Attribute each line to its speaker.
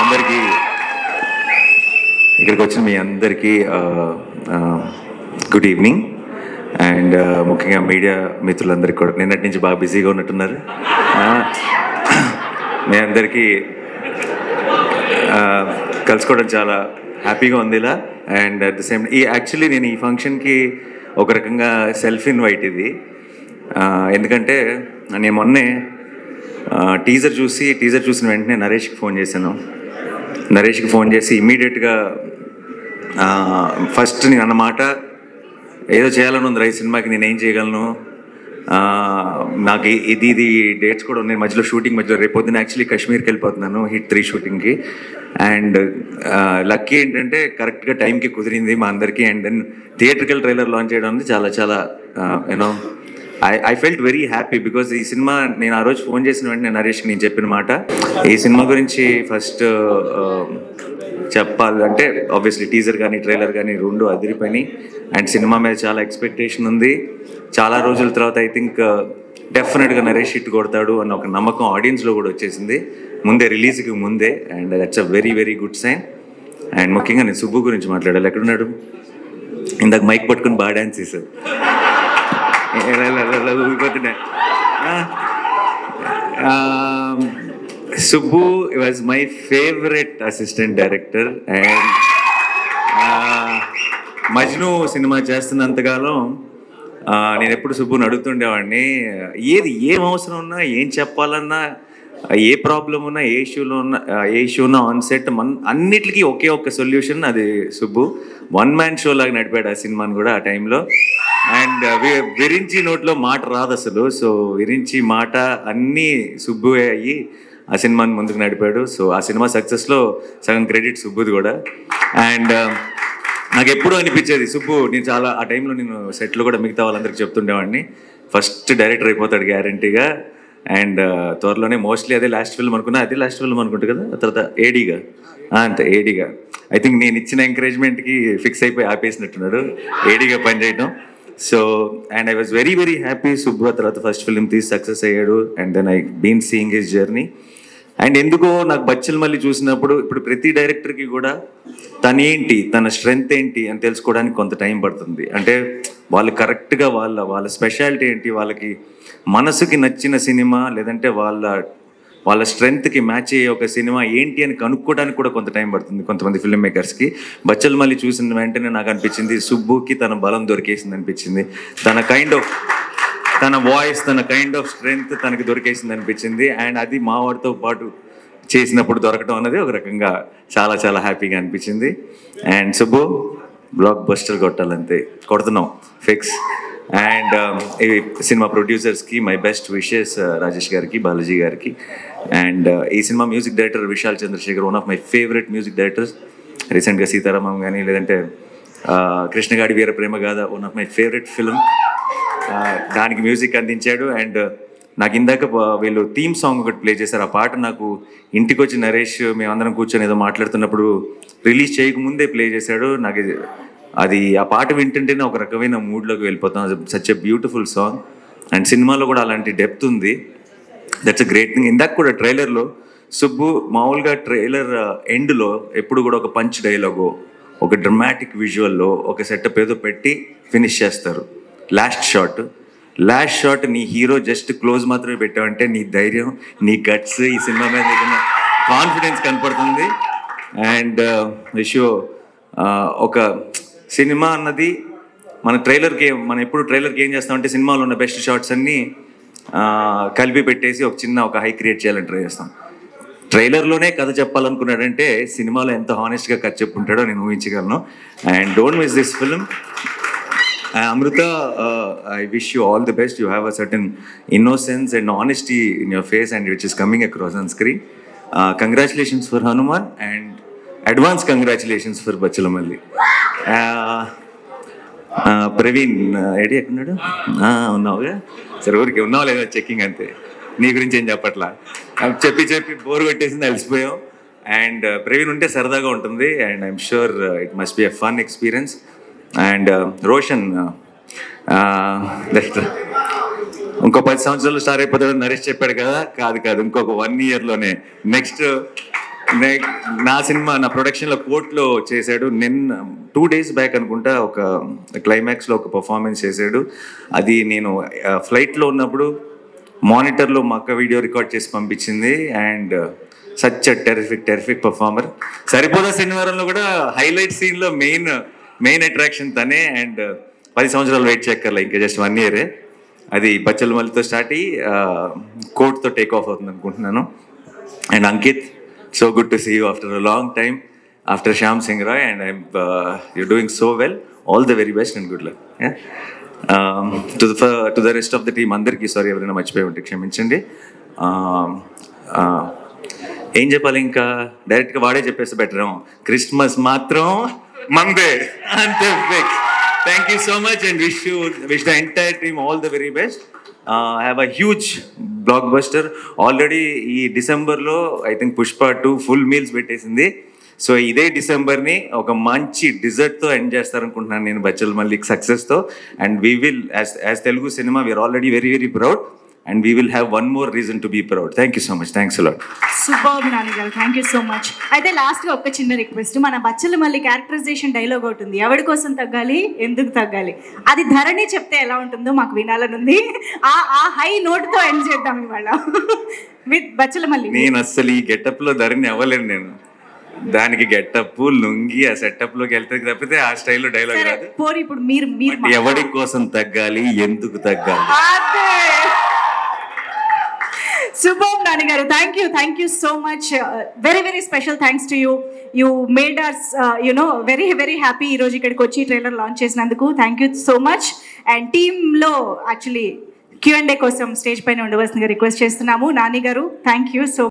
Speaker 1: అందరికీ ఇక్కడికి వచ్చిన మీ అందరికీ గుడ్ ఈవినింగ్. అండ్ ముఖ్యంగా మీడియా మిత్రులందరికీ కూడా నిన్నటి నుంచి బాగా బిజీగా ఉన్నట్టున్నారు. మీ అందరికీ కలుసుకోవడం చాలా హ్యాపీగా ఉంది ఇలా. And at the same actually నేను ఈ ఫంక్షన్కి ఒక రకంగా సెల్ఫ్ ఇన్వైట్ ఇది. ఎందుకంటే నేను మొన్నే టీజర్ చూసిన వెంటనే నరేష్కి ఫోన్ చేశాను. నరేష్కి ఫోన్ చేసి ఇమ్మీడియట్గా ఫస్ట్ నేను అన్నమాట, ఏదో చేయాలని ఉంది ఈ సినిమాకి, నేను ఏం చేయగలను, నాకు ఇది డేట్స్ కూడా ఉన్నాయి మధ్యలో, షూటింగ్ మధ్యలో. రేపు పొద్దున్న యాక్చువల్లీ కాశ్మీర్కి వెళ్ళిపోతున్నాను హిట్ 3 షూటింగ్కి. అండ్ లక్కీ ఏంటంటే కరెక్ట్గా టైంకి కుదిరింది మా అందరికీ. And then theatrical trailer launch చేయడం అనేది చాలా చాలా you know I felt very happy. Because ఈ సినిమా నేను ఆ రోజు ఫోన్ చేసిన వెంటనే నరేష్కి నేను చెప్పిన మాట, ఈ సినిమా గురించి ఫస్ట్ చెప్పాలంటే ఆబ్వియస్లీ టీజర్ కానీ ట్రైలర్ కానీ రెండు అదిరిపోయినాయి. అండ్ సినిమా మీద చాలా ఎక్స్పెక్టేషన్ ఉంది. చాలా రోజుల తర్వాత ఐ థింక్ డెఫినెట్గా నరేష్ హిట్ కొడతాడు అన్న ఒక నమ్మకం ఆడియన్స్లో కూడా వచ్చేసింది ముందే, రిలీజ్కి ముందే. And that's a very very good sign. And ముఖ్యంగా నేను సుబ్బు గురించి మాట్లాడాలి. ఎక్కడున్నాడు? ఇందాక మైక్ పట్టుకుని బాగా డ్యాన్స్ చేశాడు. ఊగిపోతున్నాయి. Subbu was my favourite assistant director. And Majnu cinema చేస్తున్నంతకాలం నేను ఎప్పుడు సుబ్బుని అడుగుతుండేవాడిని, ఏం అవసరం ఉన్నా, ఏం చెప్పాలన్నా, ఏ ప్రాబ్లం ఉన్నా, ఏ ఇష్యూ ఉన్నా ఆన్ సెట్ అన్నిటికీ ఒకే ఒక్క సొల్యూషన్, అది సుబ్బు. వన్ మ్యాన్ షో లాగా నడిపాడు ఆ సినిమాని కూడా ఆ టైంలో. అండ్ విరించి నోట్లో మాట రాదు అసలు. సో విరించి మాట అన్నీ సుబ్బువే అయ్యి ఆ సినిమాని ముందుకు నడిపాడు. సో ఆ సినిమా సక్సెస్లో సగం క్రెడిట్ సుబ్బుది కూడా. అండ్ నాకు ఎప్పుడూ అనిపించేది సుబ్బు, నేను చాలా ఆ టైంలో నేను సెట్లో కూడా మిగతా వాళ్ళందరికీ చెప్తుండేవాడిని, ఫస్ట్ డైరెక్టర్ అయిపోతాడు గ్యారంటీగా. అండ్ త్వరలోనే మోస్ట్లీ అదే లాస్ట్ ఫిల్మ్ అనుకున్నా, అదే లాస్ట్ ఫిల్మ్ అనుకుంటా కదా, తర్వాత ఏడీగా అంతే. ఏడీగా ఐ థింక్ నేను ఇచ్చిన ఎంకరేజ్మెంట్కి ఫిక్స్ అయిపోయి ఆపేసినట్టున్నాడు ఏడీగా పనిచేయడం. So and I was very very happy. Subbu తర్వాత ఫస్ట్ ఫిల్మ్ తీసి సక్సెస్ అయ్యాడు. And then I been seeing his journey. And ఎందుకో నాకు బచ్చల్ మళ్ళీ చూసినప్పుడు, ఇప్పుడు ప్రతి డైరెక్టర్కి కూడా తనేంటి, తన స్ట్రెంగ్త్ ఏంటి అని తెలుసుకోవడానికి కొంత టైం పడుతుంది. అంటే వాళ్ళు కరెక్ట్గా వాళ్ళ స్పెషాలిటీ ఏంటి, వాళ్ళకి మనసుకి నచ్చిన సినిమా లేదంటే వాళ్ళ స్ట్రెంగ్త్కి మ్యాచ్ అయ్యే ఒక సినిమా ఏంటి అని కనుక్కోవడానికి కూడా కొంత టైం పడుతుంది కొంతమంది ఫిల్మ్ మేకర్స్కి. బచ్చల్ మళ్ళీ చూసిన వెంటనే నాకు అనిపించింది సుబ్బుకి తన బలం దొరికేసింది అనిపించింది. తన వాయిస్, తన కైండ్ ఆఫ్ స్ట్రెంగ్త్ తనకి దొరికేసింది అనిపించింది. అండ్ అది మా వాడితో పాటు చేసినప్పుడు దొరకడం అనేది ఒక రకంగా చాలా చాలా హ్యాపీగా అనిపించింది. అండ్ సుబ్బు బ్లాక్ బస్టర్ కొట్టాలంతే, కొడుతున్నాం ఫిక్స్. అండ్ ఈ సినిమా ప్రొడ్యూసర్స్కి మై బెస్ట్ విషెస్, రాజేష్ గారికి, బాలాజీ గారికి. అండ్ ఈ cinema music director Vishal Chandrashekhar, one of my favourite music directors. రీసెంట్గా సీతారామం కానీ లేదంటే Krishna Gaadi Veera Prema Gaadha, one of my favourite film, దానికి మ్యూజిక్ అందించాడు. అండ్ నాకు ఇందాక వీళ్ళు థీమ్ సాంగ్ ఒకటి ప్లే చేశారు. ఆ పాట నాకు ఇంటికి వచ్చి నరేష్ మేమందరం కూర్చొని ఏదో మాట్లాడుతున్నప్పుడు రిలీజ్ చేయకముందే ప్లే చేశాడు. నాకు అది ఆ పాట వింటుంటేనే ఒక రకమైన మూడ్లోకి వెళ్ళిపోతాం. Such a beautiful song. And సినిమాలో కూడా అలాంటి డెప్త్ ఉంది. That's a great thing. ఇందాక కూడా ట్రైలర్లో సుబ్బు మామూలుగా ట్రైలర్ ఎండ్లో ఎప్పుడు కూడా ఒక పంచ్ డైలాగో, ఒక డ్రమాటిక్ విజువల్లో ఒక సెటప్ ఏదో పెట్టి ఫినిష్ చేస్తారు. లాస్ట్ షాట్ నీ హీరో జస్ట్ క్లోజ్ మాత్రమే పెట్టావంటే నీ ధైర్యం, నీ గట్స్, ఈ సినిమా మీద కాన్ఫిడెన్స్ కనపడుతుంది. అండ్ విషో ఒక సినిమా అన్నది మనం ఎప్పుడు ట్రైలర్కి ఏం చేస్తామంటే సినిమాలో ఉన్న బెస్ట్ షాట్స్ అన్నీ కలిపి పెట్టేసి ఒక హై క్రియేట్ చేయాలని ట్రై చేస్తాం. ట్రైలర్లోనే కథ చెప్పాలనుకున్నాడంటే సినిమాలో ఎంత హానెస్ట్గా కథ చెప్పుంటాడో నేను ఊహించగలను. And don't miss this film. Amrita, I wish you all the best. You have a certain innocence and honesty in your face, and which is coming across on screen. Congratulations for Hanuman, and advance congratulations for Bachalamalli. Praveen, idea ఎక్కడున్నాడు? ఉన్నావుగా సరే, ఊరికి ఉన్నావు లేదా checking అంతే. నీ గురించి ఏం చెప్పట్లా, చెప్పి బోర్ కొట్టేసింది, అలసిపోయాం. అండ్ ప్రవీణ్ ఉంటే సరదాగా ఉంటుంది. And I'm sure it must be a fun experience. And Roshan ఇంకో 10 సంవత్సరాలు స్టార్ అయిపోతాడు నరేష్ చెప్పాడు కదా, కాదు ఇంకొక 1 yearలోనే నెక్స్ట్ నా సినిమా నా ప్రొడక్షన్లో కోర్టులో చేశాడు. నిన్న 2 days బ్యాక్ అనుకుంటా ఒక క్లైమాక్స్లో ఒక పర్ఫార్మెన్స్ చేశాడు. అది నేను ఫ్లైట్లో ఉన్నప్పుడు మానిటర్లో మా అక్క వీడియో రికార్డ్ చేసి పంపించింది. And such a terrific performer. సరిపోదా శనివారంలో కూడా హైలైట్ సీన్లో మెయిన్ అట్రాక్షన్ తనే. అండ్ 10 సంవత్సరాలు వెయిట్ చేయక్కర్లే, ఇంకా జస్ట్ 1 year. అది బచ్చలమల్లితో స్టార్ట్ అయ్యి కోర్టుతో టేక్ ఆఫ్ అవుతుంది అనుకుంటున్నాను. And Ankit, so good to see you after a long time, after Shyam Singh Roy, and you're doing so well. All the very best and good luck. Yeah. To the rest of the team, andarki sorry ఎవరైనా మర్చిపోయి ఉంటే క్షమించండి. ఏం చెప్పాలి, ఇంకా డైరెక్ట్గా వాడే చెప్పేస్తే బెటర్. క్రిస్మస్ మాత్రం మందే అంతే fix. Thank you so much and wish the entire team all the very best. Have a huge blockbuster. Already ఈ డిసెంబర్లో I think Pushpa 2 full meals పెట్టేసింది. సో ఇదే డిసెంబర్ని ఒక మంచి డిజర్ట్తో ఎండ్ చేస్తారనుకుంటున్నాను నేను బచ్చలమల్లికి సక్సెస్తో. And we will as Telugu cinema we are already very very proud and we will have one more reason to be proud. Thank you so much. Thanks a lot.
Speaker 2: Superb Nani garu. Thank you so much. అయితే last గా ఒక చిన్న request, మన Bachhala Malli characterisation dialogue ఒకటి ఉంది, ఎవడి కోసం తగ్గాలి ఎందుకు తగ్గాలి, అది ధరణి చెప్తే ఎలా ఉంటుందో మాకు వినాలని ఉంది. ఆ హై నోట్ తో ఎండ్ చేద్దాం ఇవాళ విత్ బచ్చలమల్లి.
Speaker 1: నేను అస్సలు ఈ గెటప్ లో ధరణి అవ్వలేను. నేను దానికి గెటప్ లుంగి ఆ సెటప్ లోకి వెళ్తే తప్పితే ఆ స్టైల్లో డైలాగ్ రాదు.
Speaker 2: పోరి ఇప్పుడు మీరు
Speaker 1: ఎవడి కోసం తగ్గాలి ఎందుకు తగ్గాలి.
Speaker 2: Superb Nani garu. Thank you so much. Very very special thanks to you. You made us very very happy ee roju ikkadiki vachi trailer launch chesinanduku. Thank you so much. And team lo actually Q&A kosam stage paina undavasinదిగా request చేస్తున్నాము. Nani garu, thank you so